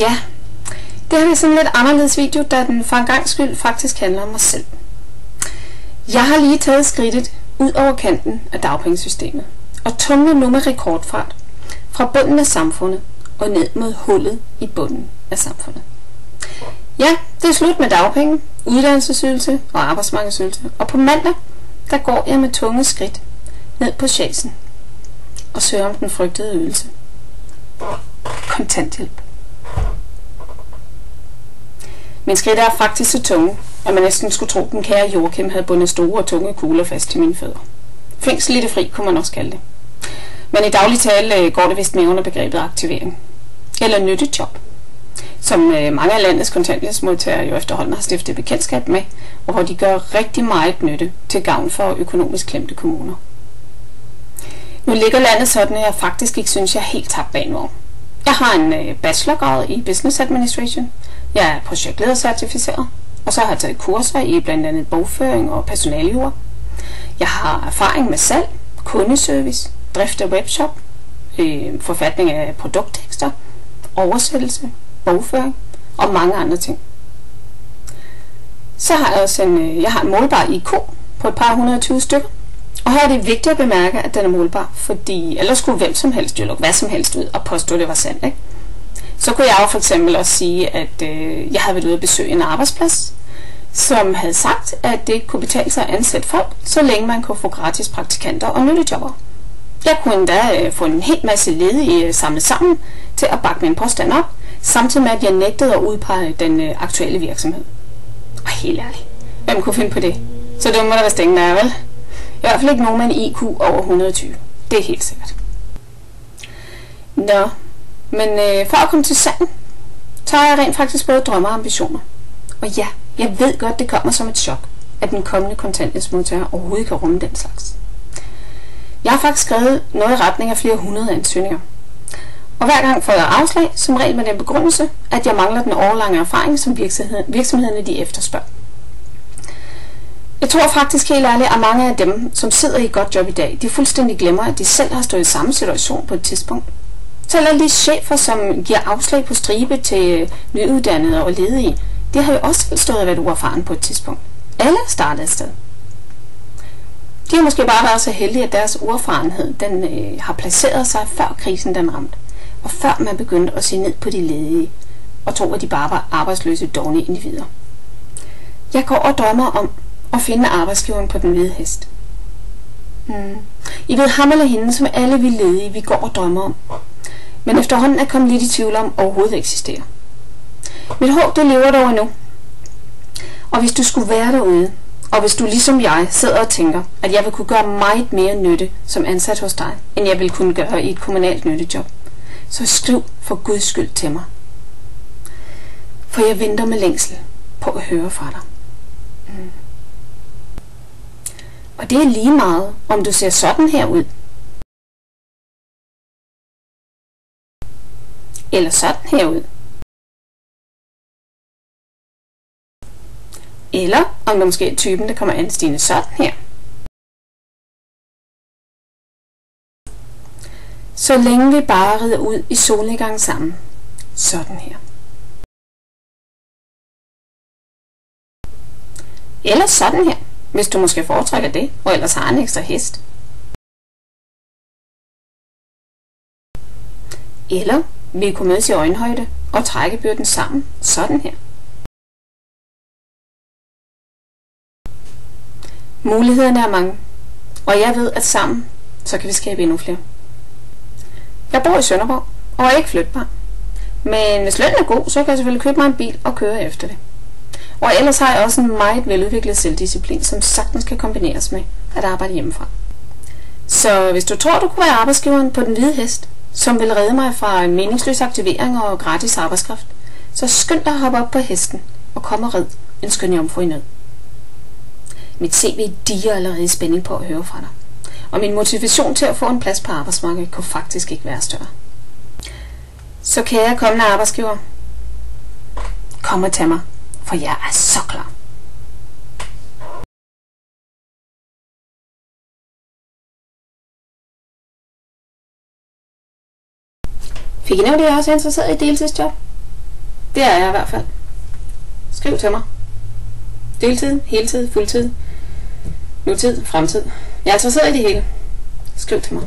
Ja, det her er sådan en lidt anderledes video, da den for en gang skyld faktisk handler om mig selv. Jeg har lige taget skridtet ud over kanten af dagpengesystemet og tumler nu med rekordfart fra bunden af samfundet og ned mod hullet i bunden af samfundet. Ja, det er slut med dagpenge, uddannelsesydelse og arbejdsmarkedsydelse, og på mandag, der går jeg med tunge skridt ned på chasen og søger om den frygtede ydelse. Kontanthjælp. Mine skridt er faktisk så tunge, at man næsten skulle tro, at den kære Joachim havde bundet store og tunge kugler fast til mine fødder. Fængsel i det fri, kunne man også kalde det. Men i daglig tale går det vist mere under begrebet aktivering. Eller nyttejob, som mange af landets kontanthjælpsmodtagere jo efterhånden har stiftet bekendtskab med, og hvor de gør rigtig meget nytte til gavn for økonomisk klemte kommuner. Nu ligger landet sådan, at jeg faktisk ikke synes, jeg er helt tabt bagvogn. Jeg har en bachelorgrad i Business Administration. Jeg er projektledercertificeret, og så har jeg taget kurser i blandt andet bogføring og personalejura. Jeg har erfaring med salg, kundeservice, drift af webshop, forfatning af produkttekster, oversættelse, bogføring og mange andre ting. Så har jeg også en målbar IQ på et par 120 stykker. Og her er det vigtigt at bemærke, at den er målbar, fordi ellers skulle hvem som helst jo lukke hvad som helst ud og påstå, at det var sandt, ikke? Så kunne jeg jo for eksempel også sige, at jeg havde været ude at besøge en arbejdsplads, som havde sagt, at det ikke kunne betale sig at ansætte folk, så længe man kunne få gratis praktikanter og nyttejobber. Jeg kunne endda få en hel masse ledige samlet sammen til at bakke min påstand op, samtidig med at jeg nægtede at udpege den aktuelle virksomhed. Og helt ærligt, hvem kunne finde på det? Så det må der vist ingen der er, vel? I hvert fald ikke nogen med en IQ over 120. Det er helt sikkert. Nå, men for at komme til sanden, så har jeg rent faktisk både drømme og ambitioner. Og ja, jeg ved godt, det kommer som et chok, at den kommende kontanthjælpsmodtager overhovedet kan rumme den slags. Jeg har faktisk skrevet noget i retning af flere 100 ansøgninger. Og hver gang får jeg afslag, som regel med den begrundelse, at jeg mangler den årelange erfaring, som virksomhederne de efterspørger. Jeg tror faktisk helt ærligt, at mange af dem, som sidder i et godt job i dag, de fuldstændig glemmer, at de selv har stået i samme situation på et tidspunkt. Selv alle de chefer, som giver afslag på stribe til nyuddannede og ledige, de har jo også selv stået og været uerfaren på et tidspunkt. Alle startede et sted. De har måske bare været så heldige, at deres uerfarenhed den, har placeret sig før krisen den ramte, og før man begyndte at se ned på de ledige og tro, at de bare var arbejdsløse dårlige individer. Jeg går og drømmer om at finde arbejdsgiveren på den hvide hest. I ved ham eller hende, som alle vi ledige, vi går og drømmer om. Men efterhånden er kommet lidt i tvivl om overhovedet eksisterer. Mit håb, det lever dog endnu. Og hvis du skulle være derude, og hvis du ligesom jeg sidder og tænker, at jeg vil kunne gøre meget mere nytte som ansat hos dig, end jeg vil kunne gøre i et kommunalt nyttejob, så skriv for Guds skyld til mig. For jeg venter med længsel på at høre fra dig. Og det er lige meget, om du ser sådan her ud, eller sådan her ud, eller om du måske er typen, der kommer anstigende sådan her. Så længe vi bare rider ud i solnedgang sammen, sådan her. Eller sådan her, hvis du måske foretrækker det, og ellers har en ekstra hest. Eller vi kunne mødes i øjenhøjde og trække byrden sammen, sådan her. Mulighederne er mange, og jeg ved, at sammen, så kan vi skabe endnu flere. Jeg bor i Sønderborg, og er ikke flytbar. Men hvis lønnen er god, så kan jeg selvfølgelig købe mig en bil og køre efter det. Og ellers har jeg også en meget veludviklet selvdisciplin, som sagtens kan kombineres med at arbejde hjemmefra. Så hvis du tror, du kunne være arbejdsgiveren på den hvide hest, som vil redde mig fra en meningsløs aktivering og gratis arbejdskraft, så skynd dig at hoppe op på hesten og kom og rid en skøn jomfru i nød. Mit CV diger allerede i spænding på at høre fra dig, og min motivation til at få en plads på arbejdsmarkedet kunne faktisk ikke være større. Så kære kommende arbejdsgiver, kom og tag mig, for jeg er så klar. Fik I nævnt, at jeg også er interesseret i deltidsjob? Det er jeg i hvert fald. Skriv til mig. Deltid, heltid, fuldtid, nutid, fremtid. Jeg er interesseret i det hele. Skriv til mig.